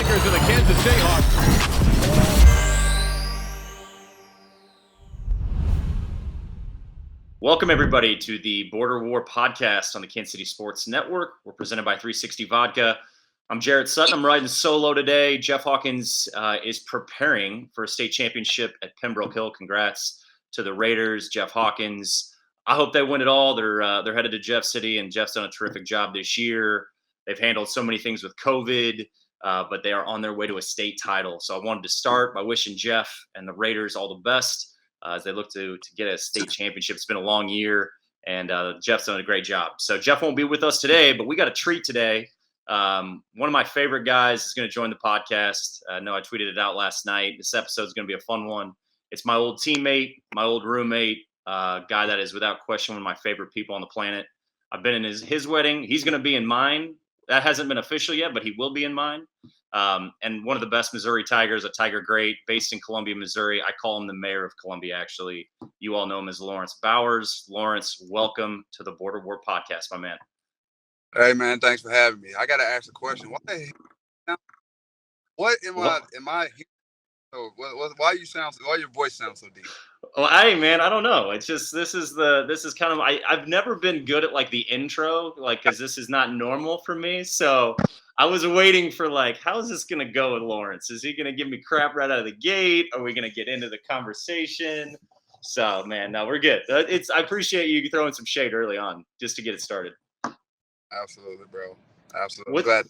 linebackers of the Kansas Jayhawks. Welcome, everybody, to the Border War podcast on the Kansas City Sports Network. We're presented by 360 Vodka. I'm Jarrett Sutton. I'm riding solo today. Jeff Hawkins is preparing for a state championship at Pembroke Hill. Congrats to the Raiders, Jeff Hawkins. I hope they win it all. They're headed to Jeff City, and Jeff's done a terrific job this year. They've handled so many things with COVID, but they are on their way to a state title. So I wanted to start by wishing Jeff and the Raiders all the best as they look to get a state championship. It's been a long year, and Jeff's done a great job. So Jeff won't be with us today, but we got a treat today. One of my favorite guys is going to join the podcast. I know I tweeted it out last night. This episode is going to be a fun one. It's my old teammate, my old roommate, guy that is without question one of my favorite people on the planet. I've been in his wedding. He's going to be in mine. That hasn't been official yet, but he will be in mine. And one of the best Missouri Tigers, a Tiger great, based in Columbia, Missouri. I call him the mayor of Columbia, actually. You all know him as Laurence Bowers. Laurence, welcome to the Border War podcast, my man. Hey, man, thanks for having me. I got to ask a question. Why your voice sounds so deep? Well, hey, man, I don't know. It's just, this is kind of, I've never been good at like the intro, like, cause this is not normal for me. So I was waiting for like, how is this going to go with Laurence? Is he going to give me crap right out of the gate? Are we going to get into the conversation? So, man, no, we're good. I appreciate you throwing some shade early on just to get it started. Absolutely, bro. Absolutely. Glad.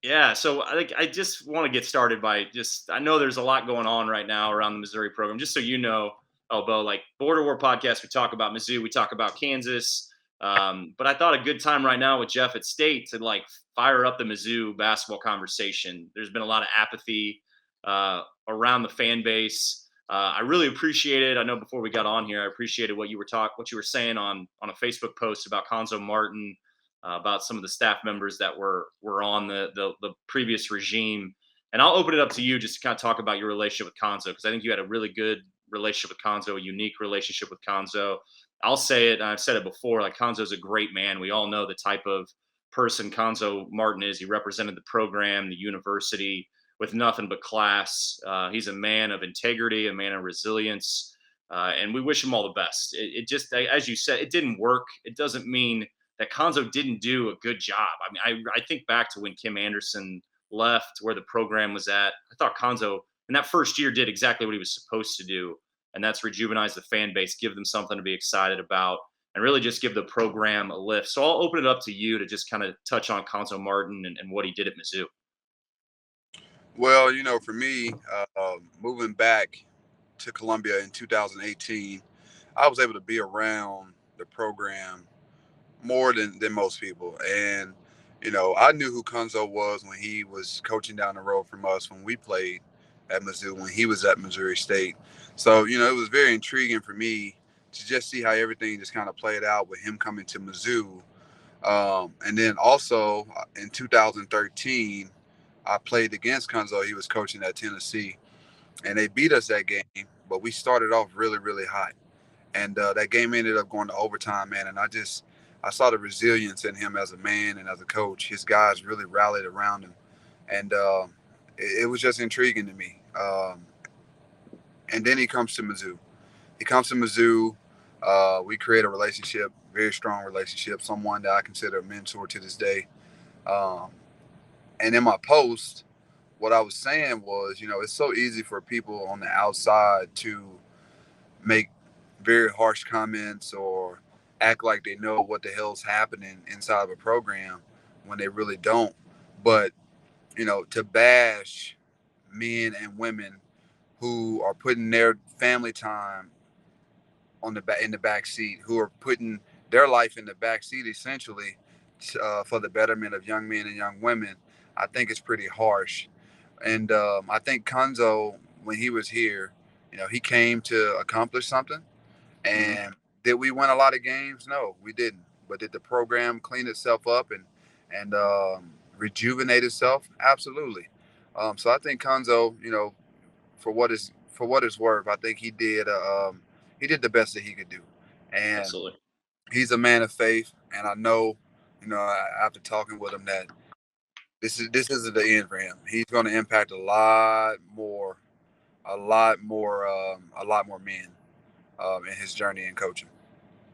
Yeah, so I just want to get started by I know there's a lot going on right now around the Missouri program. Just so you know, Bo, like Border War podcast, we talk about Mizzou, we talk about Kansas. But I thought a good time right now with Jeff at State to like fire up the Mizzou basketball conversation. There's been a lot of apathy around the fan base. I really appreciate it. I know before we got on here, I appreciated what you were saying on a Facebook post about Conzo Martin. About some of the staff members that were on the previous regime. And I'll open it up to you just to kind of talk about your relationship with Conzo, because I think you had a really good relationship with Conzo, a unique relationship with Conzo. I'll say it, and I've said it before, like Conzo's a great man. We all know the type of person Conzo Martin is. He represented the program, the university, with nothing but class. He's a man of integrity, a man of resilience, and we wish him all the best. It just, as you said, it didn't work. It doesn't mean that Conzo didn't do a good job. I mean, I think back to when Kim Anderson left, where the program was at. I thought Conzo in that first year did exactly what he was supposed to do, and that's rejuvenize the fan base, give them something to be excited about, and really just give the program a lift. So I'll open it up to you to just kind of touch on Conzo Martin and what he did at Mizzou. Well, for me, moving back to Columbia in 2018, I was able to be around the program more than most people. And, I knew who Conzo was when he was coaching down the road from us when we played at Mizzou, when he was at Missouri State. So, it was very intriguing for me to just see how everything just kind of played out with him coming to Mizzou. And then also in 2013, I played against Conzo. He was coaching at Tennessee, and they beat us that game, but we started off really, really hot. And that game ended up going to overtime, man. And I saw the resilience in him as a man and as a coach. His guys really rallied around him. And it was just intriguing to me. And then he comes to Mizzou. We create a relationship, very strong relationship, someone that I consider a mentor to this day. And in my post, what I was saying was, it's so easy for people on the outside to make very harsh comments or act like they know what the hell's happening inside of a program when they really don't. But, to bash men and women who are putting their family time in the back seat, who are putting their life in the back seat essentially for the betterment of young men and young women, I think it's pretty harsh. And I think Conzo, when he was here, he came to accomplish something. And did we win a lot of games? No, we didn't. But did the program clean itself up and rejuvenate itself? Absolutely. So I think Conzo, for what it's worth, I think he did the best that he could do. And Absolutely. He's a man of faith, and I know, after talking with him, that this isn't the end for him. He's going to impact a lot more men in his journey in coaching.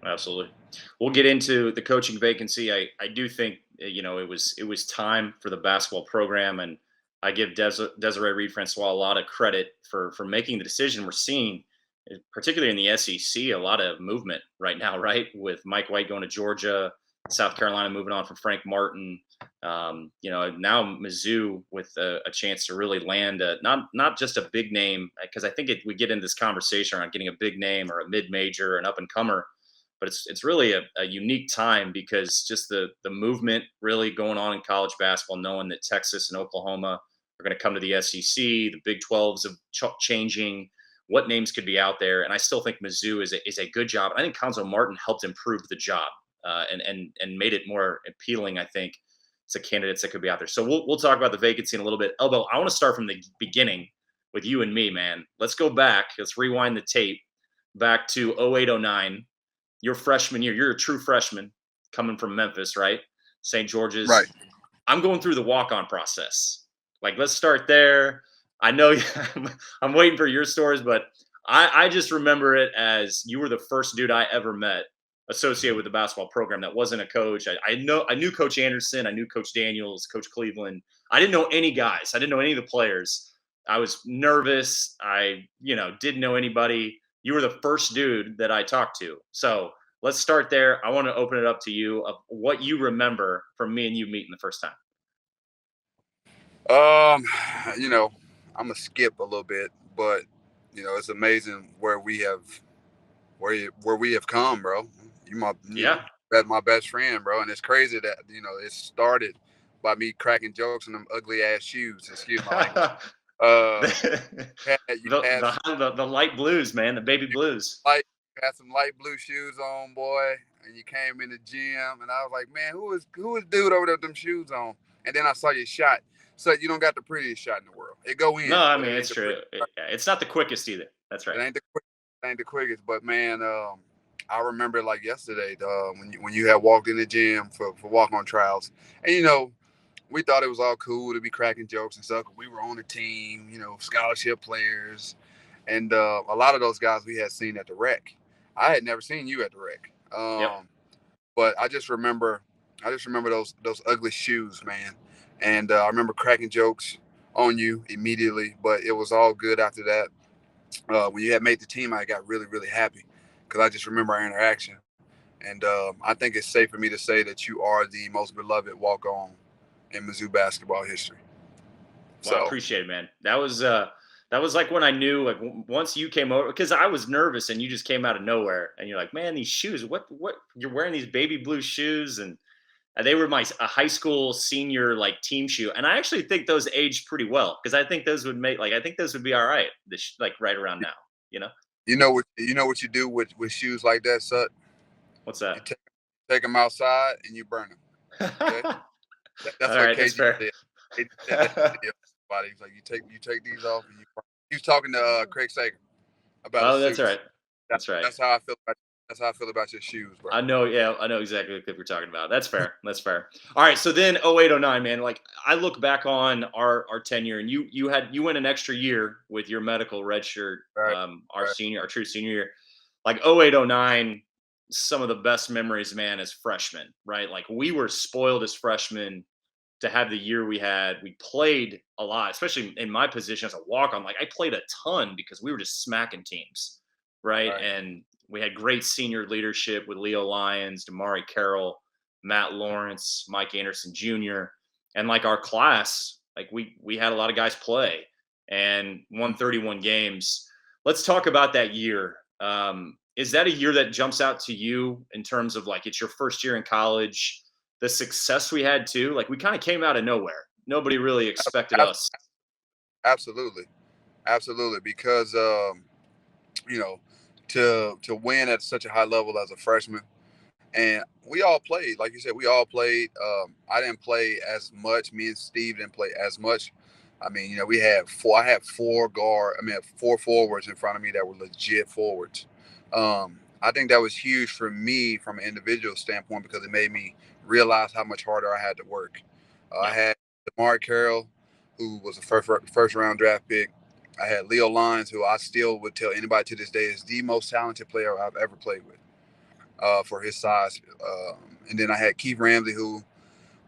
Absolutely. We'll get into the coaching vacancy. I do think it was time for the basketball program, and I give Desiree Reed-Francois a lot of credit for making the decision. We're seeing, particularly in the SEC, a lot of movement right now, right? With Mike White going to Georgia, South Carolina moving on from Frank Martin. Now Mizzou with a chance to really land not just a big name, because I think we get into this conversation around getting a big name or a mid-major, an up-and-comer. But it's really a unique time because just the movement really going on in college basketball, knowing that Texas and Oklahoma are going to come to the SEC, the Big 12s of changing, what names could be out there. And I still think Mizzou is a good job. I think Conzo Martin helped improve the job and made it more appealing, I think, to candidates that could be out there. So we'll talk about the vacancy in a little bit. Elbow, I want to start from the beginning with you and me, man. Let's go back. Let's rewind the tape back to 08-09. Your freshman year, you're a true freshman coming from Memphis, right? St. George's. Right. I'm going through the walk-on process. Like, let's start there. I know I'm waiting for your stories, but I just remember it as you were the first dude I ever met associated with the basketball program that wasn't a coach. I knew Coach Anderson. I knew Coach Daniels, Coach Cleveland. I didn't know any guys. I didn't know any of the players. I was nervous. I didn't know anybody. You were the first dude that I talked to. So let's start there. I want to open it up to you of what you remember from me and you meeting the first time. I'm gonna skip a little bit, but it's amazing where we have come, bro. That's my best friend, bro, and it's crazy that it started by me cracking jokes in them ugly ass shoes. Excuse my language. The light blues, man, the baby blues. Had some light blue shoes on, boy, and you came in the gym, and I was like, man, who is dude over there with them shoes on? And then I saw your shot. So you don't got the prettiest shot in the world. It go in. No, I mean it's true. It's not the quickest either. That's right. It ain't the quickest, but man, I remember like yesterday when you had walked in the gym for walk-on trials, and we thought it was all cool to be cracking jokes and stuff. We were on the team, scholarship players, and a lot of those guys we had seen at the rec. I had never seen you at the rec, but I just remember those ugly shoes, man, and I remember cracking jokes on you immediately. But it was all good after that. When you had made the team, I got really, really happy because I just remember our interaction, and I think it's safe for me to say that you are the most beloved walk-on in Mizzou basketball history. Well, I appreciate it, man. That was like when I knew, like, once you came over, because I was nervous and you just came out of nowhere and you're like, man, these shoes, what you're wearing these baby blue shoes, and they were a high school senior like team shoe, and I actually think those aged pretty well because I think those would be all right, like right around now, You know what you do with shoes like that, Sut? What's that? You take them outside and you burn them. Okay? That's what KG did. He's like, you take these off and you burn them. He was talking to Craig Sager about. Oh, that's right. That's right. That's how I feel about your shoes, bro. I know exactly what we're talking about. That's fair. That's fair. All right, so then 08-09, man. Like, I look back on our tenure, and you went an extra year with your medical redshirt, our true senior year. Like 08-09, some of the best memories, man, as freshmen, right? Like, we were spoiled as freshmen to have the year we had. We played a lot, especially in my position as a walk-on. Like, I played a ton because we were just smacking teams, right? And we had great senior leadership with Leo Lyons, Damari Carroll, Matt Lawrence, Mike Anderson Jr. And like our class, like we had a lot of guys play and won 31 games. Let's talk about that year. Is that a year that jumps out to you in terms of like it's your first year in college, the success we had too? Like, we kind of came out of nowhere. Nobody really expected us. Absolutely. Because, to win at such a high level as a freshman, and we all played, like you said, I didn't play as much. Me and Steve didn't play as much. I mean, I had four forwards in front of me that were legit forwards. I think that was huge for me from an individual standpoint because it made me realize how much harder I had to work. I had DeMar Carroll, who was a first round draft pick. I had Leo Lyons, who I still would tell anybody to this day is the most talented player I've ever played with for his size. And then I had Keith Ramsey, who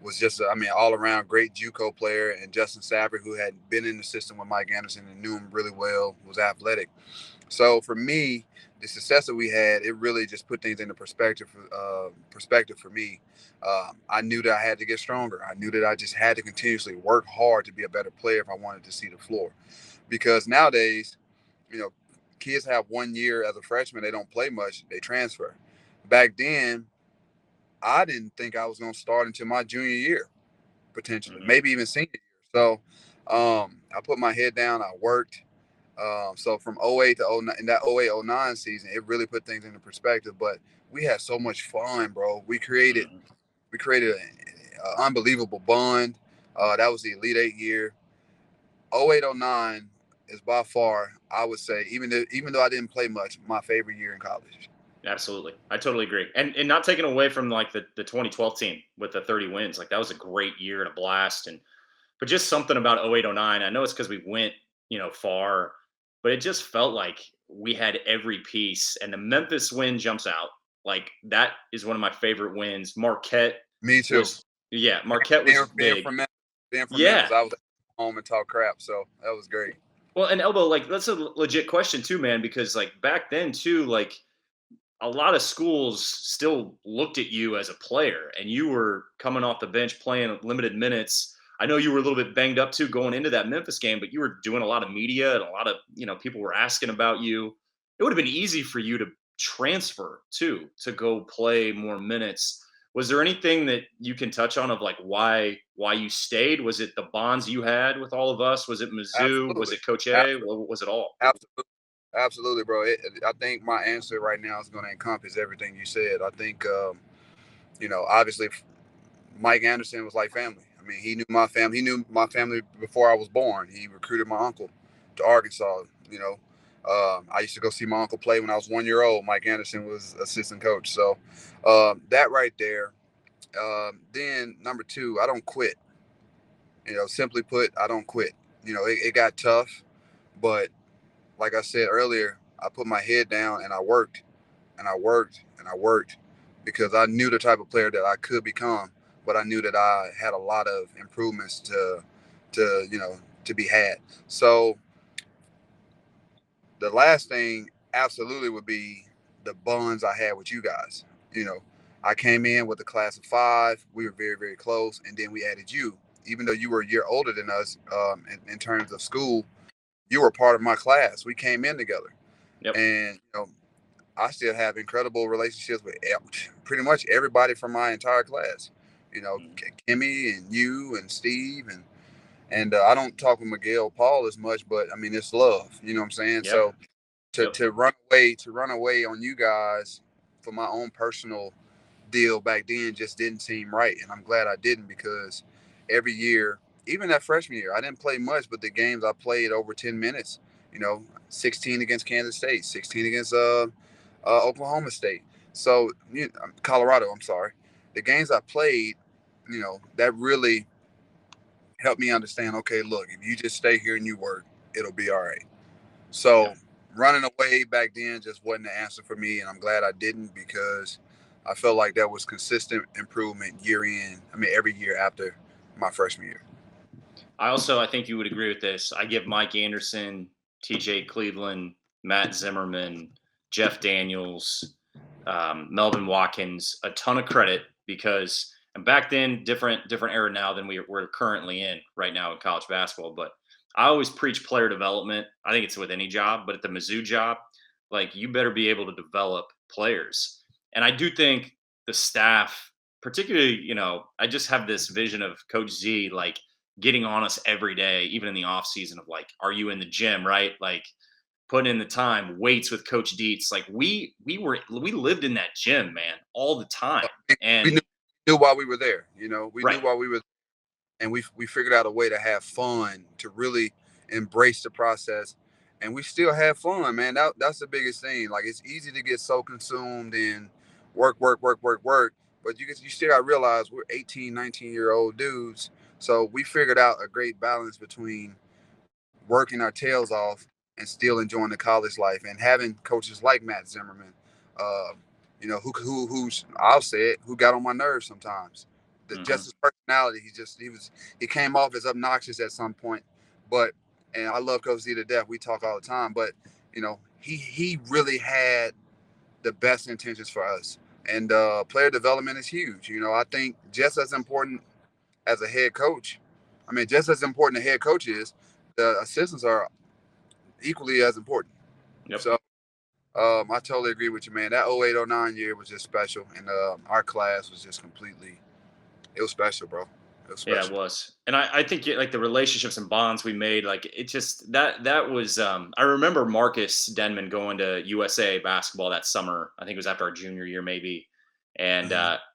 was just, all around great JUCO player, and Justin Safford, who had been in the system with Mike Anderson and knew him really well, was athletic. So for me, the success that we had, it really just put things into perspective for me. I knew that I had to get stronger. I knew that I just had to continuously work hard to be a better player if I wanted to see the floor. Because nowadays, kids have 1 year as a freshman, they don't play much, they transfer. Back then, I didn't think I was going to start until my junior year, potentially, maybe even senior year. So I put my head down, I worked. So from '08 to '09, in that '08-'09 season, it really put things into perspective. But we had so much fun, bro. We created an unbelievable bond. That was the Elite Eight year. '08-'09 is by far, I would say, even though I didn't play much, my favorite year in college. Absolutely. I totally agree. And not taking away from like the 2012 team with the 30 wins. Like that was a great year and a blast. But just something about '08-'09. I know it's because we went, far, but it just felt like we had every piece. And the Memphis win jumps out. Like that is one of my favorite wins. Marquette Me too. Marquette was big. Being from Yeah. Memphis, I was home and talk crap, so that was great. Well, and Elbow, like that's a legit question too, man, because like back then too, like a lot of schools still looked at you as a player, and you were coming off the bench playing limited minutes. I know you were a little bit banged up too going into that Memphis game, but you were doing a lot of media and a lot of, people were asking about you. It would have been easy for you to transfer too, to go play more minutes. Was there anything that you can touch on of like why you stayed? Was it the bonds you had with all of us? Was it Mizzou? Absolutely. Was it Coach A? Absolutely. What was it all? Absolutely, bro. I think my answer right now is going to encompass everything you said. I think, obviously, Mike Anderson was like family. I mean, he knew my family. He knew my family before I was born. He recruited my uncle to Arkansas. I used to go see my uncle play when I was 1 year old. Mike Anderson was assistant coach. So that right there. Then number two, I don't quit. Simply put, I don't quit. It got tough, but like I said earlier, I put my head down and I worked and I worked and I worked because I knew the type of player that I could become, but I knew that I had a lot of improvements to be had. So the last thing absolutely would be the bonds I had with you guys. I came in with a class of 5. We were very, very close, and then we added you. Even though you were a year older than us in terms of school, you were part of my class. We came in together. Yep. And, I still have incredible relationships with pretty much everybody from my entire class. Kimmy and you and Steve and I don't talk with Miguel Paul as much, but I mean it's love. You know what I'm saying? Yep. So to run away on you guys for my own personal deal back then just didn't seem right, and I'm glad I didn't because every year, even that freshman year, I didn't play much, but the games I played over 10 minutes. 16 against Kansas State, 16 against Oklahoma State. So Colorado. I'm sorry. The games I played, that really helped me understand. Okay, look, if you just stay here and you work, it'll be all right. So running away back then just wasn't the answer for me, and I'm glad I didn't because I felt like that was consistent improvement year in. Every year after my freshman year. I think you would agree with this. I give Mike Anderson, TJ Cleveland, Matt Zimmerman, Jeff Daniels, Melvin Watkins a ton of credit because and back then, different era now than we're currently in right now in college basketball. But I always preach player development. I think it's with any job, but at the Mizzou job, like you better be able to develop players. And I do think the staff, particularly, I just have this vision of Coach Z, like getting on us every day, even in the off season of like, are you in the gym, right? Like putting in the time, weights with Coach Dietz. Like we lived in that gym, man, all the time. And we knew why we were there. We Right. knew why we were, and we figured out a way to have fun, to really embrace the process, and we still have fun, man. That's the biggest thing. Like it's easy to get so consumed in work, but you still got to realize we're 18, 19-year-old dudes So we figured out a great balance between working our tails off and still enjoying the college life, and having coaches like Matt Zimmerman, uh, who's, I'll say it, who got on my nerves sometimes. Just his personality, he came off as obnoxious at some point, but and I love Coach Z to death. We talk all the time, but he really had the best intentions for us, and player development is huge. I think just as important as a head coach, just as important a head coach is, the assistants are equally as important. Yep. So I totally agree with you, man. That 08-09 year was just special, and our class was just it was special, bro. It was special. Yeah, it was. And I think like the relationships and bonds we made, like it just that was I remember Marcus Denman going to USA basketball that summer. I think it was after our junior year maybe. And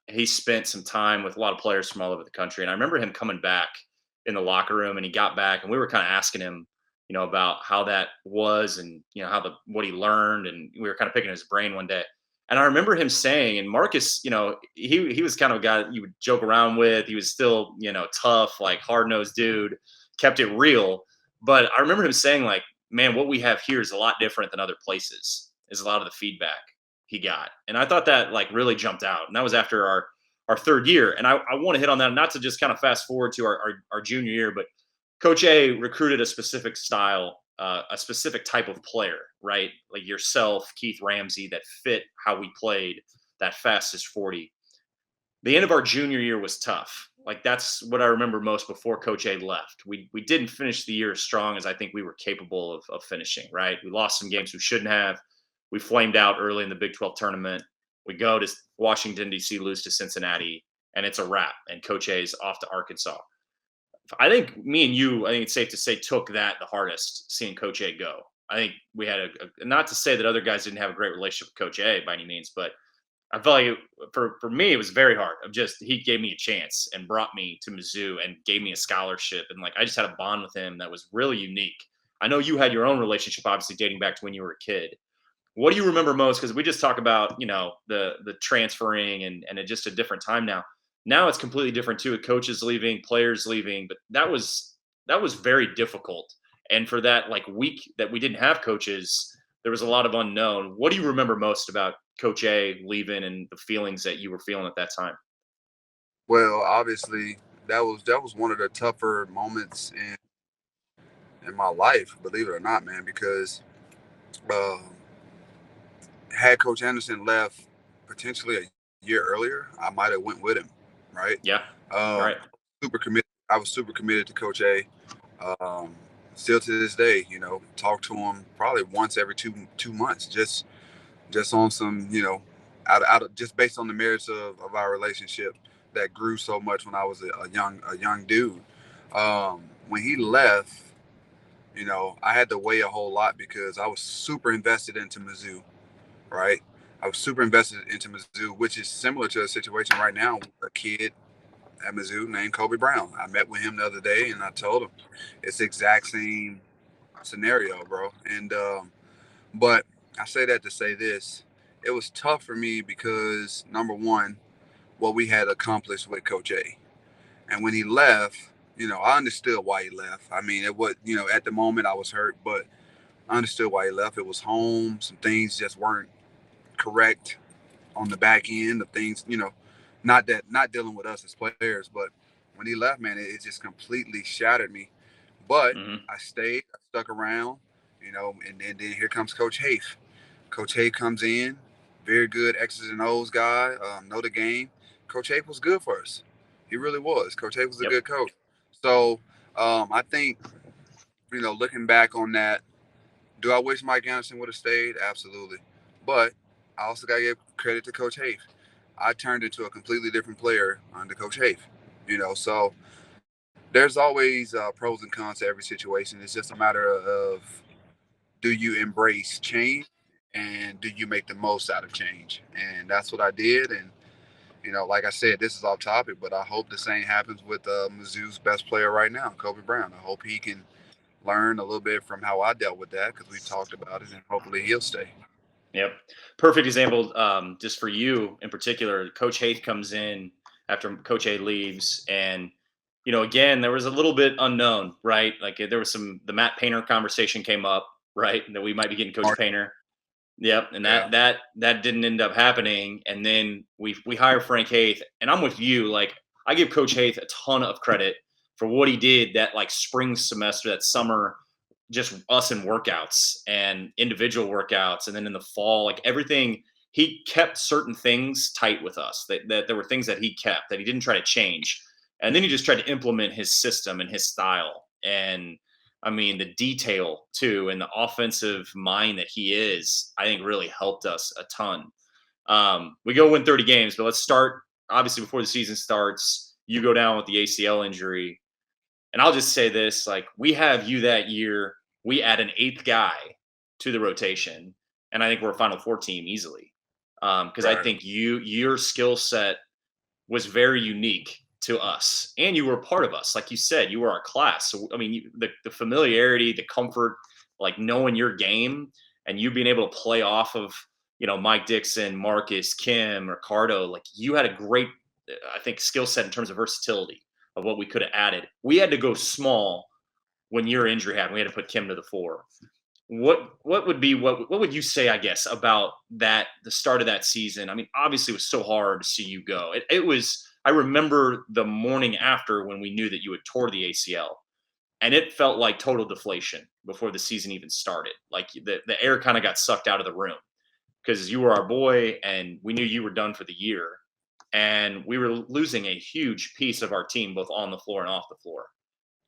he spent some time with a lot of players from all over the country. And I remember him coming back in the locker room, and he got back and we were kind of asking him, about how that was, and what he learned, and we were kind of picking his brain one day. And I remember him saying, and Marcus, he was kind of a guy you would joke around with. He was still, tough, like hard-nosed dude, kept it real. But I remember him saying, like, man, what we have here is a lot different than other places, is a lot of the feedback he got. And I thought that like really jumped out. And that was after our third year. And I want to hit on that, not to just kind of fast forward to our junior year, but Coach A recruited a specific style, a specific type of player, right? Like yourself, Keith Ramsey, that fit how we played, that fastest 40. The end of our junior year was tough. Like that's what I remember most before Coach A left. We didn't finish the year as strong as I think we were capable of finishing, right? We lost some games we shouldn't have. We flamed out early in the Big 12 tournament. We go to Washington, D.C., lose to Cincinnati, and it's a wrap. And Coach A's off to Arkansas. I think me and you, I think it's safe to say, took that the hardest, seeing Coach A go. I think we had not to say that other guys didn't have a great relationship with Coach A by any means, but I felt like for me, it was very hard. He gave me a chance and brought me to Mizzou and gave me a scholarship. And like, I just had a bond with him that was really unique. I know you had your own relationship, obviously dating back to when you were a kid. What do you remember most? Because we just talk about, the transferring and it's just a different time now. Now it's completely different too, with coaches leaving, players leaving, but that was very difficult. And for that like week that we didn't have coaches, there was a lot of unknown. What do you remember most about Coach A leaving and the feelings that you were feeling at that time? Well, obviously that was one of the tougher moments in my life, believe it or not, man, because had Coach Anderson left potentially a year earlier, I might have went with him, right? Yeah. Right. Super committed. I was super committed to Coach A. Still to this day, talk to him probably once every two months, just on some, out of just based on the merits of our relationship that grew so much when I was a young dude. When he left, I had to weigh a whole lot because I was super invested into Mizzou, right? I was super invested into Mizzou, which is similar to a situation right now with a kid at Mizzou named Kobe Brown. I met with him the other day and I told him it's the exact same scenario, bro. And but I say that to say this. It was tough for me because number one, what we had accomplished with Coach A. And when he left, I understood why he left. I mean, it was, at the moment I was hurt, but I understood why he left. It was home. Some things just weren't correct on the back end of things, not dealing with us as players, but when he left, man, it just completely shattered me. But I stayed, I stuck around, and then here comes Coach Hafe. Coach Hafe comes in, very good X's and O's guy, know the game. Coach Hafe was good for us. He really was. Coach Hafe was a good coach. So I think, looking back on that, do I wish Mike Anderson would have stayed? Absolutely. But I also got to give credit to Coach Hafe. I turned into a completely different player under Coach Hafe. So there's always pros and cons to every situation. It's just a matter of, do you embrace change and do you make the most out of change? And that's what I did. And, like I said, this is off topic, but I hope the same happens with Mizzou's best player right now, Kobe Brown. I hope he can learn a little bit from how I dealt with that, because we talked about it, and hopefully he'll stay. Yep. Perfect example, just for you in particular. Coach Haith comes in after Coach A leaves, and again, there was a little bit unknown, right? Like there was the Matt Painter conversation came up, right? That we might be getting Coach Painter. Yep, and Yeah. that didn't end up happening. And then we hire Frank Haith, and I'm with you. Like I give Coach Haith a ton of credit for what he did that like spring semester, that summer, just us in workouts and individual workouts, and then in the fall, like everything. He kept certain things tight with us. That there were things that he kept that he didn't try to change, and then he just tried to implement his system and his style. And I mean, the detail too, and the offensive mind that he is, I think really helped us a ton. We go win 30 games, but let's start obviously before the season starts. You go down with the ACL injury, and I'll just say this: like we have you that year, we add an eighth guy to the rotation, and I think we're a Final Four team easily. Because I think your skill set was very unique to us, and you were part of us. Like you said, you were our class. So I mean, the familiarity, the comfort, like knowing your game, and you being able to play off of Mike Dixon, Marcus, Kim, Ricardo. Like you had a great, I think, skill set in terms of versatility of what we could have added. We had to go small when your injury happened. We had to put Kim to the 4. What would you say, I guess, about that, the start of that season? I mean, obviously it was so hard to see you go. It was, I remember the morning after when we knew that you had tore the ACL, and it felt like total deflation before the season even started. Like the air kind of got sucked out of the room because you were our boy and we knew you were done for the year. And we were losing a huge piece of our team, both on the floor and off the floor.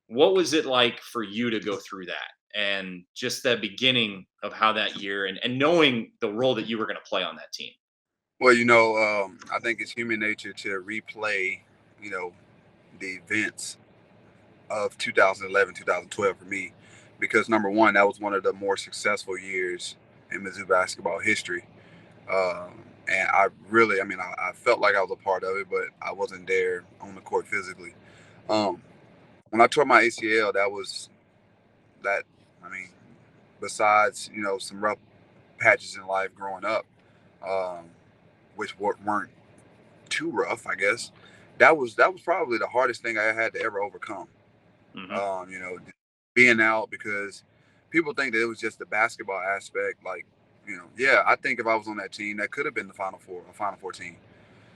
What was it like for you to go through that? And just the beginning of how that year and knowing the role that you were going to play on that team. Well, I think it's human nature to replay, the events of 2011, 2012 for me, because number one, that was one of the more successful years in Mizzou basketball history. And I felt like I was a part of it, but I wasn't there on the court physically. When I tore my ACL, I mean, besides, some rough patches in life growing up, um, which weren't too rough, I guess. That was probably the hardest thing I had to ever overcome. Mm-hmm. Being out, because people think that it was just the basketball aspect. Like, yeah, I think if I was on that team, that could have been the Final Four team.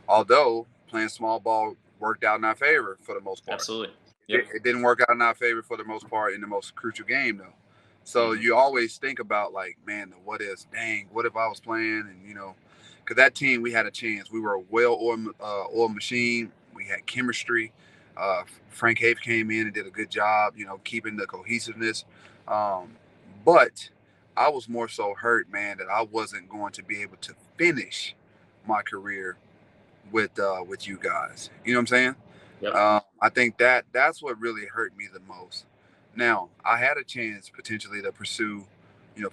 Although playing small ball worked out in our favor for the most part. Absolutely. Yep. It didn't work out in our favor for the most part in the most crucial game, though. So you always think about, like, man, the what if? Dang, what if I was playing? And because that team, we had a chance. We were a well-oiled machine. We had chemistry. Frank Haith came in and did a good job, keeping the cohesiveness. But I was more so hurt, man, that I wasn't going to be able to finish my career with you guys. You know what I'm saying? Yep. I think that's what really hurt me the most. Now, I had a chance potentially to pursue,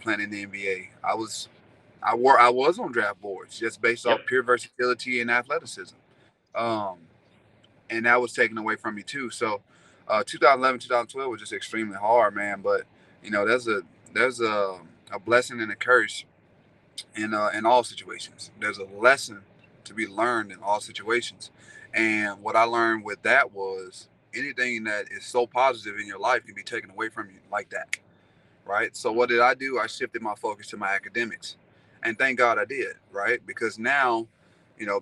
playing in the NBA. I was on draft boards just based off pure versatility and athleticism. And that was taken away from me too. So 2011, 2012 was just extremely hard, man. But there's a blessing and a curse in all situations. There's a lesson to be learned in all situations. And what I learned with that was anything that is so positive in your life can be taken away from you like that. Right. So what did I do? I shifted my focus to my academics. And thank God I did. Right. Because now,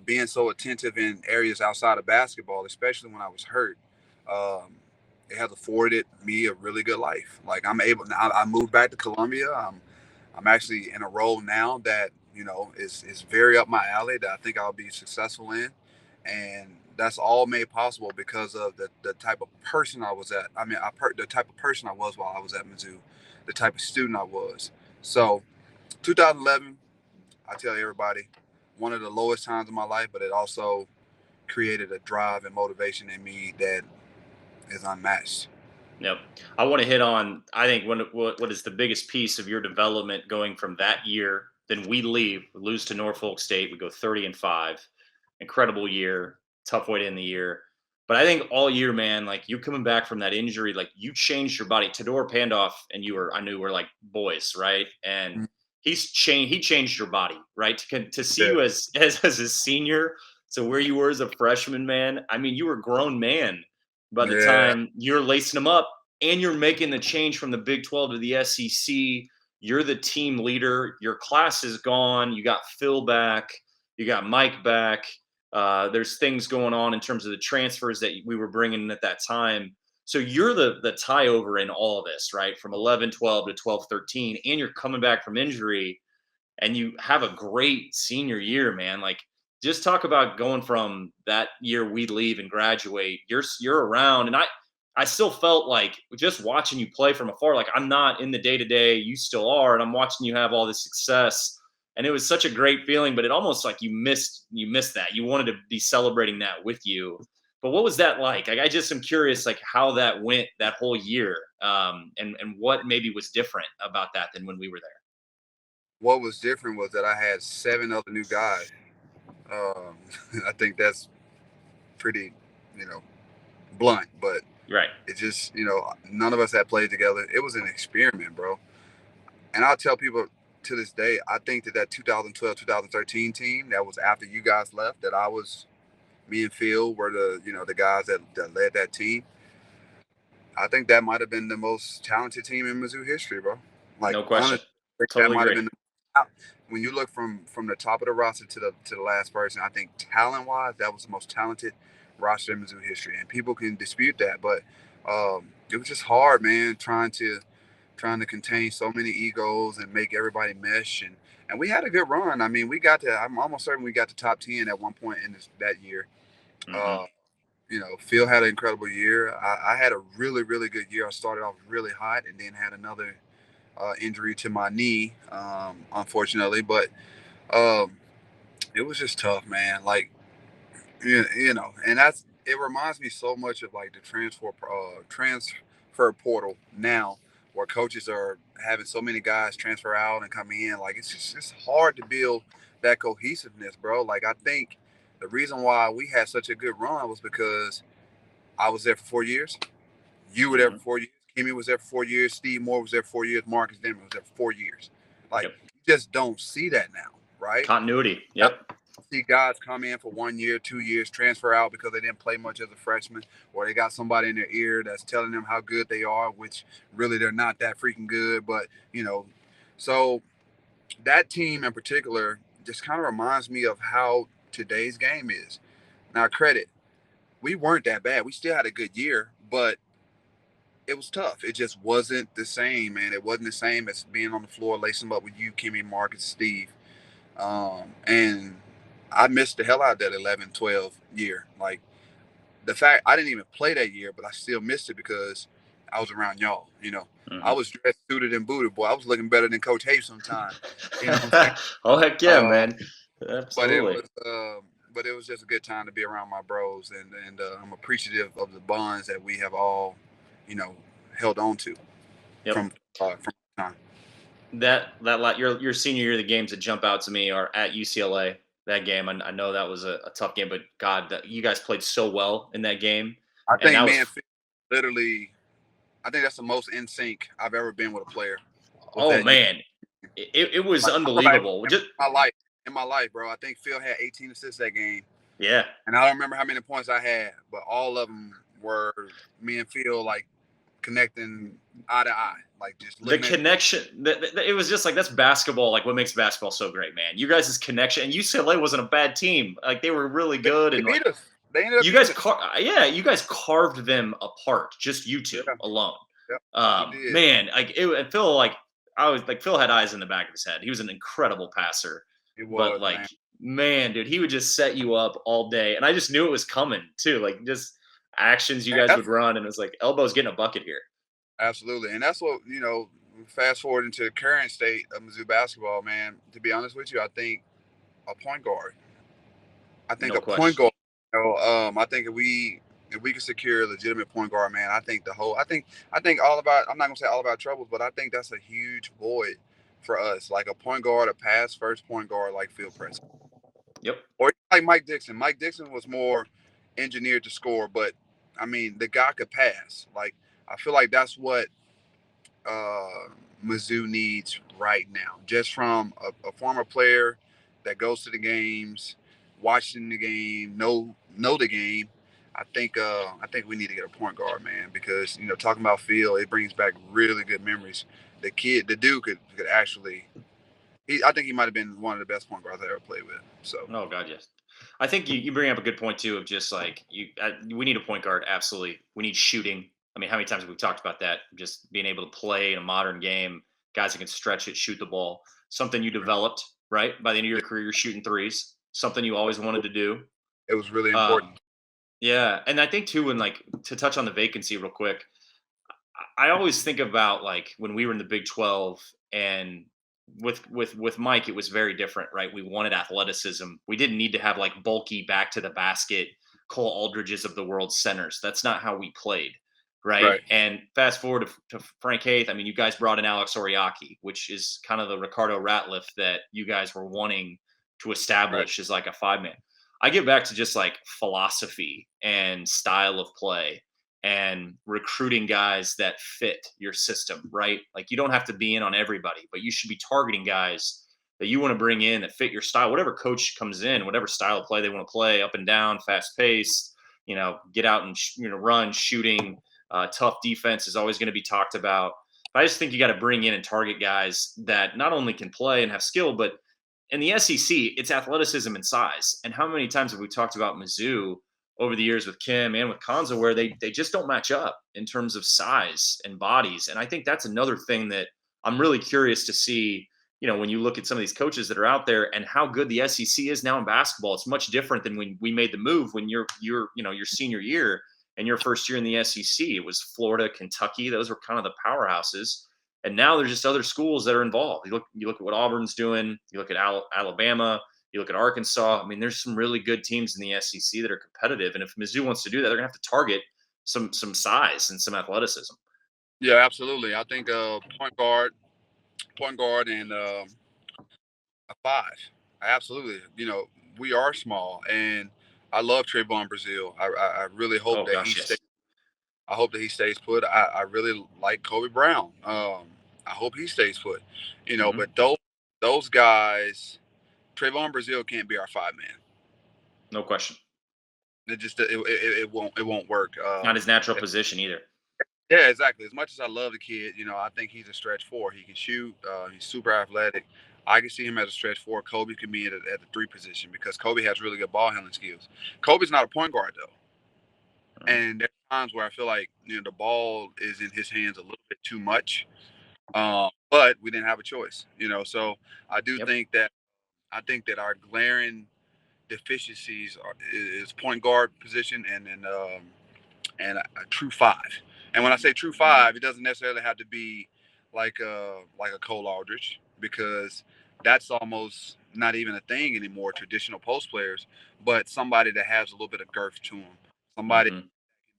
being so attentive in areas outside of basketball, especially when I was hurt, it has afforded me a really good life. Like I moved back to Columbia. I'm actually in a role now that, is very up my alley that I think I'll be successful in. And that's all made possible because of the type of person I was at. I mean, the type of person I was while I was at Mizzou, the type of student I was. So 2011, I tell everybody, one of the lowest times of my life, but it also created a drive and motivation in me that is unmatched. Yep. I want to hit on, I think, what is the biggest piece of your development going from that year. Then we lose to Norfolk State. We go 30-5. Incredible year. Tough way to end the year. But I think all year, man, like you coming back from that injury, like you changed your body. Tador Pandoff and I knew were like boys, right? And he changed your body, right? To see you as a senior, so where you were as a freshman, man. I mean, you were a grown man by the Yeah. time you're lacing them up and you're making the change from the Big 12 to the SEC. You're the team leader. Your class is gone. You got Phil back. You got Mike back. There's things going on in terms of the transfers that we were bringing in at that time. So you're the tie over in all of this, right? From 11, 12 to 12, 13, and you're coming back from injury and you have a great senior year, man. Like, just talk about going from that year we leave and graduate. You're around, and I still felt like just watching you play from afar. Like, I'm not in the day to day, you still are, and I'm watching you have all this success, and it was such a great feeling. But it almost like you missed that. You wanted to be celebrating that with you. But what was that like? I just am curious, like how that went that whole year, and what maybe was different about that than when we were there. What was different was that I had 7 other new guys. Um, I think that's pretty, you know, blunt, but Right. it just, none of us had played together. It was an experiment, bro. And I'll tell people to this day, I think that 2012, 2013 team that was after you guys left, me and Phil were the guys that led that team. I think that might have been the most talented team in Mizzou history, bro. Like, No question. honestly, I think that Totally might have agree. been when you look from the top of the roster to the last person. I think talent wise, that was the most talented roster in Mizzou history, and people can dispute that, but it was just hard, man, trying to contain so many egos and make everybody mesh, and we had a good run. I mean, I'm almost certain we got to top 10 at one point in that year. Mm-hmm. Uh, Phil had an incredible year. I had a really, really good year. I started off really hot and then had another injury to my knee, unfortunately. But um, it was just tough, man. Like, and it reminds me so much of like the transfer portal now, where coaches are having so many guys transfer out and come in. Like, it's hard to build that cohesiveness, bro. Like, I think the reason why we had such a good run was because I was there for 4 years. You were there Mm-hmm. for 4 years. Kimmy was there for 4 years. Steve Moore was there for 4 years. Marcus Denver was there for 4 years. Like, Yep. you just don't see that now, right? Continuity. Now, Yep. see guys come in for 1 year, 2 years, transfer out because they didn't play much as a freshman, or they got somebody in their ear that's telling them how good they are, which really they're not that freaking good. But so that team in particular just kind of reminds me of how today's game is. Now, credit, we weren't that bad. We still had a good year, but it was tough. It just wasn't the same, man. It wasn't the same as being on the floor, lacing up with you, Kimmy, Marcus, Steve. And I missed the hell out of that 11, 12 year. Like, the fact I didn't even play that year, but I still missed it because I was around y'all. I Mm-hmm. was dressed, suited, and booted. Boy, I was looking better than Coach Hayes sometimes. You know what I'm saying? Oh heck yeah, Uh, man. but it Absolutely. was, just a good time to be around my bros, and I'm appreciative of the bonds that we have all, you know, held on to Yep. from time. Your senior year, the games that jump out to me are at UCLA. That game, I know that was a tough game, but God, you guys played so well in that game, I and think that me was and Phil literally, I think that's the most in sync I've ever been with a player. Was oh that you? man, it was Like, I feel like unbelievable. Just in my life, bro. I think Phil had 18 assists that game, yeah, and I don't remember how many points I had, but all of them were me and Phil like connecting eye to eye, like just the looking at. connection. It was just like that's basketball. Like what makes basketball so great, man. You guys' connection, and UCLA wasn't a bad team. Like they were really good, They and like beat us. They ended up you guys, beating us. you guys carved them apart. Just you two Yeah, alone. yeah, we did. Man, like and Phil, like I was like Phil had eyes in the back of his head. He was an incredible passer, It but was, like man. man, dude, he would just set you up all day, and I just knew it was coming too. Like just actions you And guys would that's run, and it was like elbows getting a bucket here. absolutely, and that's what fast forward into the current state of Mizzou basketball, man. To be honest with you, I think a point guard. I think No a point question. guard. I think if we can secure a legitimate point guard, man, I think I think all about. I'm not gonna say all about troubles, but I think that's a huge void for us. Like a point guard, a pass first point guard like Phil Press, Yep. or like Mike Dixon. Mike Dixon was more engineered to score, but I mean the guy could pass. Like I feel like that's what uh, Mizzou needs right now, just from a former player that goes to the games, watching the game, know the game. I think we need to get a point guard, man, because talking about Phil, it brings back really good memories. The dude could actually. I think he might have been one of the best point guards I ever played with. So Oh God, yes. I think you bring up a good point too of just like we need a point guard. Absolutely, we need shooting. I mean, how many times have we talked about that? Just being able to play in a modern game, guys that can stretch it, shoot the ball. Something you developed, right? By the end of your career, you're shooting threes. Something you always wanted to do. it was really Uh, important. yeah, and I think too, when like to touch on the vacancy real quick, I always think about like when we were in the Big 12 and with Mike, it was very different, right? We wanted athleticism. We didn't need to have like bulky back to the basket Cole Aldridges of the world centers. That's not how we played, right? Right. And fast forward to Frank Haith. I mean, you guys brought in Alex Oriaki, which is kind of the Ricardo Ratliff that you guys were wanting to establish as like a 5-man. I get back to just like philosophy and style of play and recruiting guys that fit your system, right? Like you don't have to be in on everybody, but you should be targeting guys that you want to bring in that fit your style. Whatever coach comes in, whatever style of play they want to play, up and down, fast paced, get out and run, shooting, tough defense is always going to be talked about. But I just think you got to bring in and target guys that not only can play and have skill, but in the SEC, it's athleticism and size. And how many times have we talked about Mizzou over the years with Kim and with Konza, where they just don't match up in terms of size and bodies. And I think that's another thing that I'm really curious to see. When you look at some of these coaches that are out there and how good the SEC is now in basketball, it's much different than when we made the move when your senior year and your first year in the SEC. It was Florida, Kentucky; those were kind of the powerhouses. And now there's just other schools that are involved. You look at what Auburn's doing. You look at Alabama. You look at Arkansas. I mean, there's some really good teams in the SEC that are competitive. And if Mizzou wants to do that, they're gonna have to target some size and some athleticism. Yeah, absolutely. I think point guard, and a 5. Absolutely. We are small, and I love Trayvon Brazile. I really hope Oh that he gosh, yes. stays. I hope that he stays put. I really like Kobe Brown. I hope he stays put. Hmm. But those guys, Trayvon Brazile can't be our 5-man. No question. It won't work. Not his natural position either. Yeah, exactly. As much as I love the kid, I think he's a stretch 4. He can shoot. He's super athletic. I can see him as a stretch 4. Kobe can be at the 3 position because Kobe has really good ball handling skills. Kobe's not a point guard though, and there's times where I feel like the ball is in his hands a little bit too much. But we didn't have a choice. So I do Yep. think that our glaring deficiencies is point guard position and a true 5. And when I say true 5, it doesn't necessarily have to be like a Cole Aldridge, because that's almost not even a thing anymore. Traditional post players, but somebody that has a little bit of girth to them, somebody Hmm.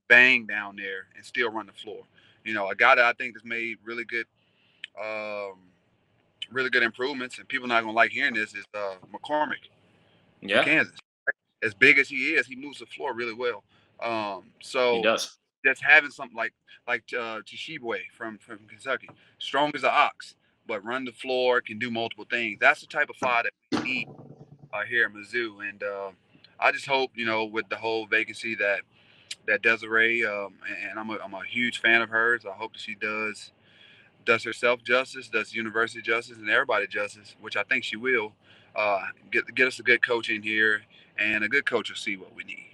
bang down there and still run the floor. A guy that I think has made um, really good improvements, and people not gonna like hearing this, is McCormick from Yeah, Kansas. As big as he is, he moves the floor really well. he So does. just having something like Tshiebwe from Kentucky, strong as an ox, but run the floor, can do multiple things. That's the type of 5 that we need here at Mizzou. And I just hope, with the whole vacancy that Desiree, and I'm a huge fan of hers. I hope that she does herself justice, does the university justice, and everybody justice, which I think she will. Get us a good coach in here, and a good coach will see what we need.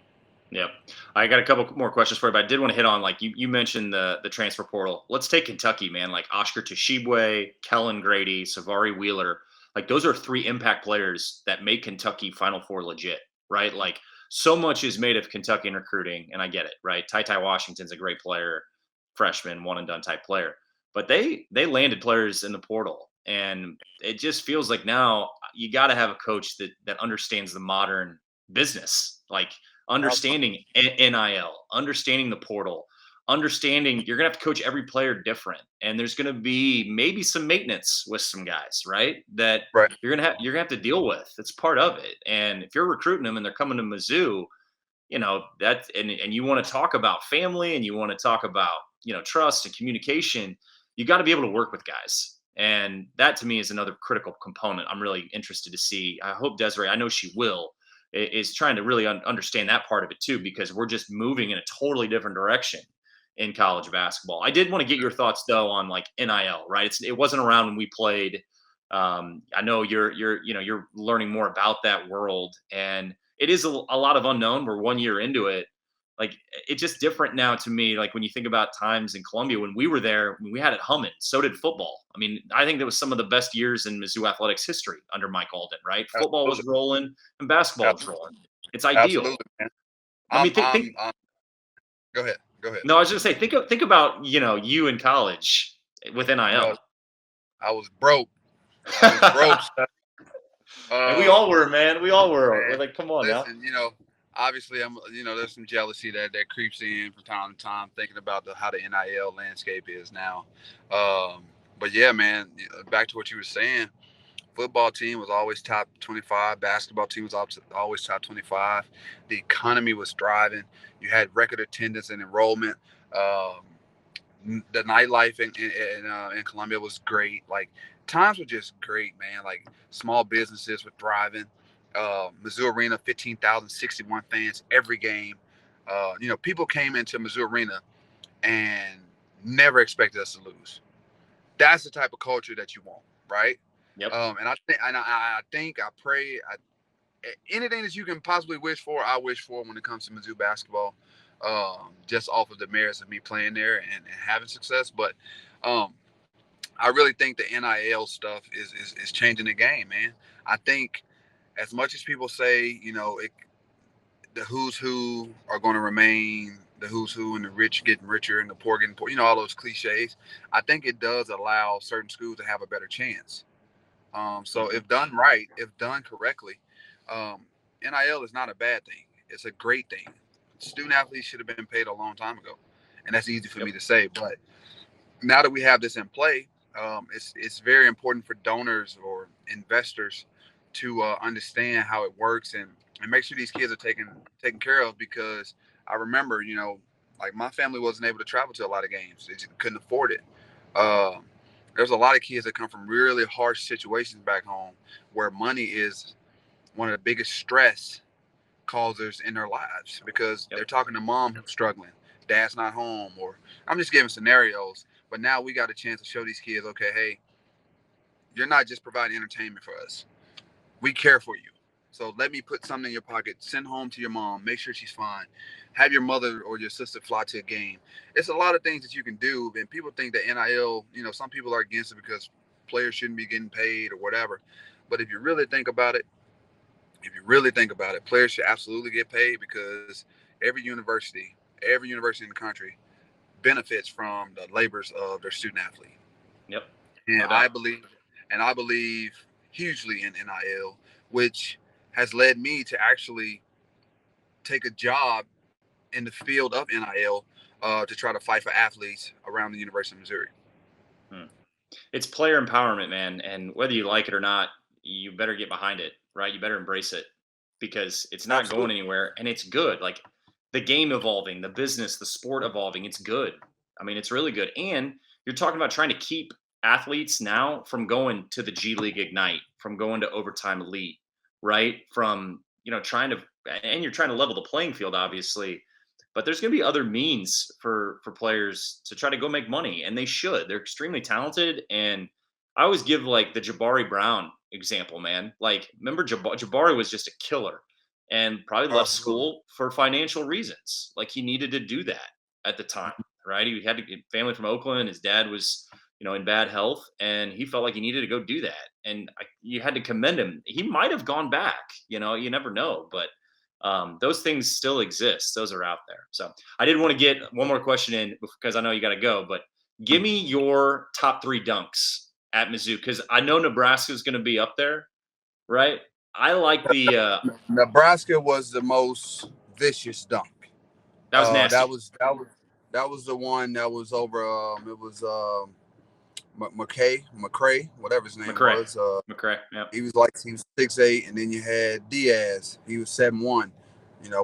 Yep. I got a couple more questions for you, but I did want to hit on like you mentioned the transfer portal. Let's take Kentucky, man. Like Oscar Tshiebwe, Kellen Grady, Savari Wheeler. Like those are 3 impact players that make Kentucky Final Four legit, right? Like so much is made of Kentucky in recruiting, and I get it, right? Ty Washington's a great player, freshman, one and done type player, but they landed players in the portal, and it just feels like now you got to have a coach that understands the modern business, like understanding NIL, understanding the portal, understanding you're gonna have to coach every player different, and there's gonna be maybe some maintenance with some guys, right? That Right. you're gonna have to deal with. It's part of it. And if you're recruiting them and they're coming to Mizzou, that and you want to talk about family and you want to talk about trust and communication, you got to be able to work with guys. And that to me is another critical component I'm really interested to see. I hope Desiree, I know she will, is trying to really understand that part of it too, because we're just moving in a totally different direction in college basketball. I did want to get your thoughts though on like NIL, right? It wasn't around when we played. I know you're learning more about that world, and it is a lot of unknown. We're 1 year into it. Like it's just different now to me. Like when you think about times in Columbia when we were there, we had it humming. So did football. I mean, I think that was some of the best years in Mizzou athletics history under Mike Alden. Right? Football was Absolutely. rolling and basketball was rolling. It's ideal. Absolutely, man. I mean, think. Go ahead. Go ahead. No, I was just say think about you in college with NIL. I was broke. I was broke. And we all were, man. We all were. Man, We're like, come on listen, now. Obviously, there's some jealousy that creeps in from time to time, thinking about how the NIL landscape is now. But yeah, man, back to what you were saying. Football team was always top 25. Basketball team was always top 25. The economy was thriving. You had record attendance and enrollment. The nightlife in Columbia was great. Like times were just great, man. Like small businesses were thriving. Mizzou Arena, 15,061 fans every game. People came into Mizzou Arena and never expected us to lose. That's the type of culture that you want, right? Yep. And I pray, anything that you can possibly wish for, I wish for when it comes to Mizzou basketball, just off of the merits of me playing there and having success. But I really think the NIL stuff is changing the game, man. I think as much as people say, the who's who are going to remain the who's who, and the rich getting richer and the poor getting poor, all those cliches, I think it does allow certain schools to have a better chance. So if done right, if done correctly, NIL is not a bad thing. It's a great thing. Student athletes should have been paid a long time ago. And that's easy for me to say. But now that we have this in play, it's very important for donors or investors to understand how it works and make sure these kids are taken care of, because I remember, like my family wasn't able to travel to a lot of games. They just couldn't afford it. There's a lot of kids that come from really harsh situations back home where money is one of the biggest stress causers in their lives, because they're talking to mom who's struggling, dad's not home, or I'm just giving scenarios. But now we got a chance to show these kids, okay, hey, you're not just providing entertainment for us. We care for you. So let me put something in your pocket, send home to your mom, make sure she's fine. Have your mother or your sister fly to a game. It's a lot of things that you can do. And people think that NIL, some people are against it because players shouldn't be getting paid or whatever. But if you really think about it, players should absolutely get paid, because every university in the country benefits from the labors of their student athlete. Yep. And I believe hugely in NIL, which has led me to actually take a job in the field of NIL to try to fight for athletes around the University of Missouri. It's player empowerment, man. And whether you like it or not, you better get behind it, right? You better embrace it, because it's not going anywhere, and it's good. Like the game evolving, the business, the sport evolving, it's good. I mean, it's really good. And you're talking about trying to keep athletes now from going to the G League Ignite, from going to Overtime Elite, right? From, you're trying to level the playing field, obviously, but there's going to be other means for players to try to go make money, and they should. They're extremely talented. And I always give like the Jabari Brown example, man. Like, remember Jabari was just a killer and probably left school for financial reasons. Like he needed to do that at the time, right? He had to get family from Oakland. His dad was, in bad health, and he felt like he needed to go do that. And you had to commend him. He might have gone back, you never know, but those things still exist. Those are out there. So I did want to get one more question in, because I know you got to go, but give me your top 3 dunks at Mizzou, because I know Nebraska is going to be up there, right? I like the Nebraska was the most vicious dunk. That was nasty. That was the one that was over. It was McCray, whatever his name was. McCray. Yeah. He was 6'8", and then you had Diaz. He was 7'1".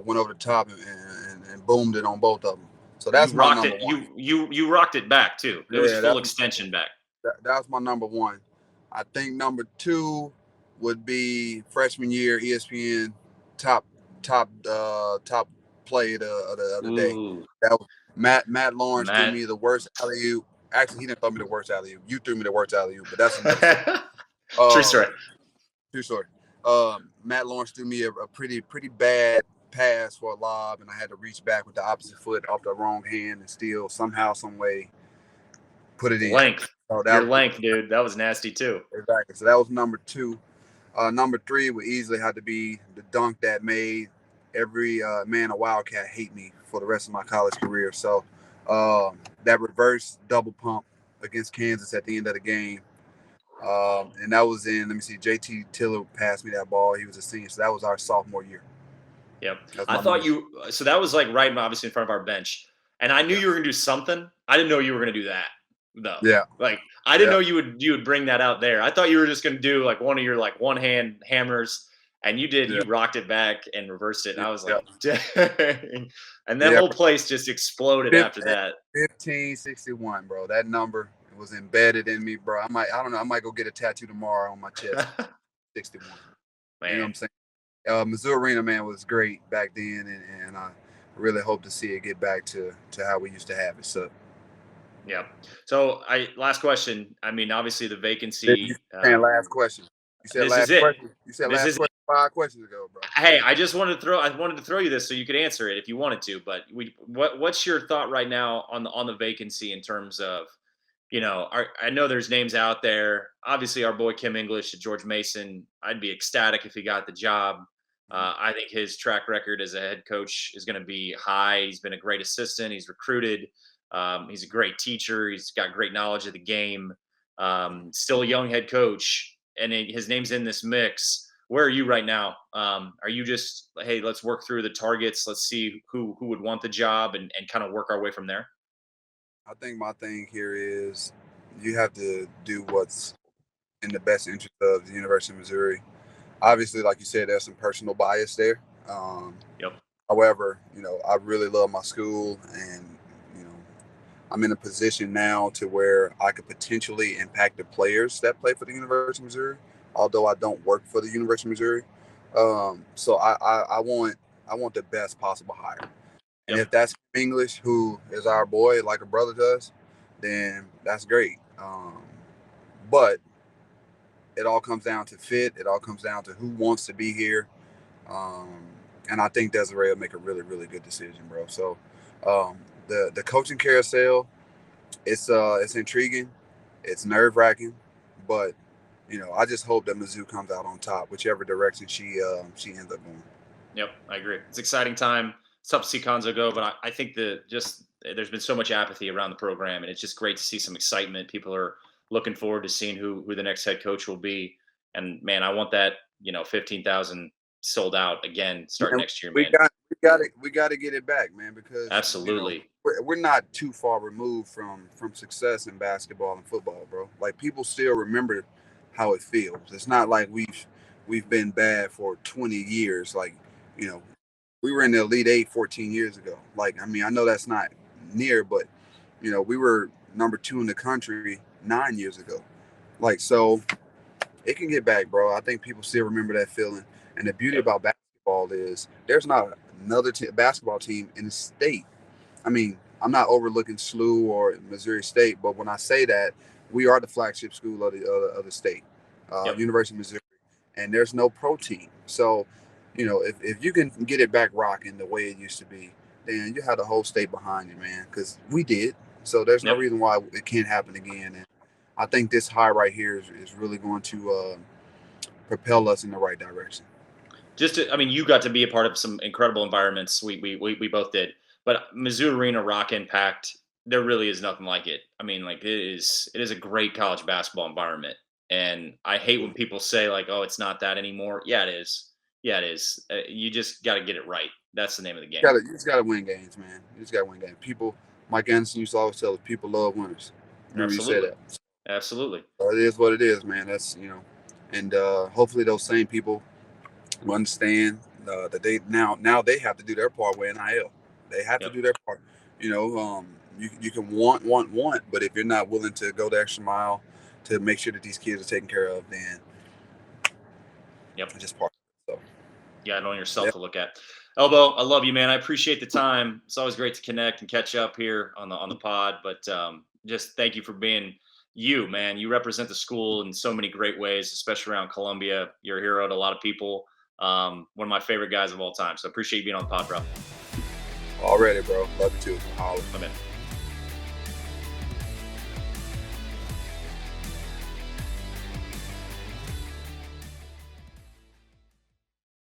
Went over the top and boomed it on both of them. So that's my number one. You rocked it back too. It was full extension back. That was my number one. I think number 2 would be freshman year ESPN top play of the other day. Ooh. That was Matt Lawrence threw Matt. me the worst alley-oop. Actually, he didn't throw me the worst alley-oop. You threw me the worst alley-oop, but that's another story. True story. True story. Matt Lawrence threw me a pretty bad pass for a lob, and I had to reach back with the opposite foot off the wrong hand and still somehow, some way put it in. Length. So Your length, dude. That was nasty too. Exactly. So that was number 2. Number 3 would easily have to be the dunk that made every man a Wildcat hate me for the rest of my college career. So that reverse double pump against Kansas at the end of the game. And that was in, JT Tiller passed me that ball. He was a senior. So that was our sophomore year. Yep. I thought so that was like right obviously in front of our bench. And I knew you were going to do something. I didn't know you were going to do that though. Yeah. Like I didn't know you would bring that out there. I thought you were just going to do like one of your like one hand hammers, and you did. You rocked it back and reversed it. And I was like, dang. And that whole place just exploded after that. 1561, bro. That number was embedded in me, bro. I don't know. I might go get a tattoo tomorrow on my chest. 61. Man. You know what I'm saying? Mizzou Arena, man, was great back then, and I really hope to see it get back to how we used to have it. So. Yeah. So last question. I mean, obviously the vacancy. Last question. You said this last is question. It. You said this last question 5 questions ago, bro. Hey, I wanted to throw you this so you could answer it if you wanted to. But what's your thought right now on the vacancy in terms of, I know there's names out there. Obviously, our boy Kim English at George Mason. I'd be ecstatic if he got the job. I think his track record as a head coach is going to be high. He's been a great assistant. He's recruited. He's a great teacher. He's got great knowledge of the game. Still a young head coach, and his name's in this mix. Where are you right now? Are you just, hey, let's work through the targets. Let's see who would want the job and kind of work our way from there? I think my thing here is you have to do what's in the best interest of the University of Missouri. Obviously, like you said, there's some personal bias there. Yep. However, I really love my school, and I'm in a position now to where I could potentially impact the players that play for the University of Missouri, although I don't work for the University of Missouri. So I want the best possible hire. And if that's English, who is our boy, like a brother to us, then that's great. But it all comes down to fit. It all comes down to who wants to be here. And I think Desiree will make a really, really good decision, bro. So the coaching carousel, it's intriguing. It's nerve-wracking. But, I just hope that Mizzou comes out on top, whichever direction she ends up going. Yep, I agree. It's an exciting time. It's tough to see Konzo go, but I think there's been so much apathy around the program, and it's just great to see some excitement. People are looking forward to seeing who the next head coach will be. And man, I want that 15,000 sold out again starting next year, man. We got to get it back, man, because absolutely we're not too far removed from success in basketball and football, bro. Like, people still remember how it feels. It's not like we've been bad for 20 years. Like, we were in the Elite Eight 14 years ago. Like, I know that's not near, but, we were number 2 in the country 9 years ago. Like, so it can get back, bro. I think people still remember that feeling. And the beauty about basketball is there's not another basketball team in the state. I'm not overlooking SLU or Missouri State, but when I say that, we are the flagship school of the state, University of Missouri, and there's no pro team. So, if you can get it back rocking the way it used to be, then you have the whole state behind you, man, because we did. So there's no reason why it can't happen again. And I think this high right here is really going to propel us in the right direction. You got to be a part of some incredible environments. We both did. But Mizzou Arena Rock Impact, there really is nothing like it. It is a great college basketball environment. And I hate when people say, like, oh, it's not that anymore. Yeah, it is. You just got to get it right. That's the name of the game. You just got to win games, man. You just got to win games. People, Mike Anderson used to always tell us, people love winners. Remember you said that. Absolutely. So it is what it is, man. That's, and hopefully those same people will understand that they now they have to do their part with NIL. They have to do their part. You can want, but if you're not willing to go the extra mile to make sure that these kids are taken care of, then it's just part of it. So. Yeah, knowing yourself to look at. Elbow, I love you, man. I appreciate the time. It's always great to connect and catch up here on the pod. But just thank you for being you, man. You represent the school in so many great ways, especially around Columbia. You're a hero to a lot of people. One of my favorite guys of all time. So appreciate you being on the pod, bro. Already, bro. Love you too. My man.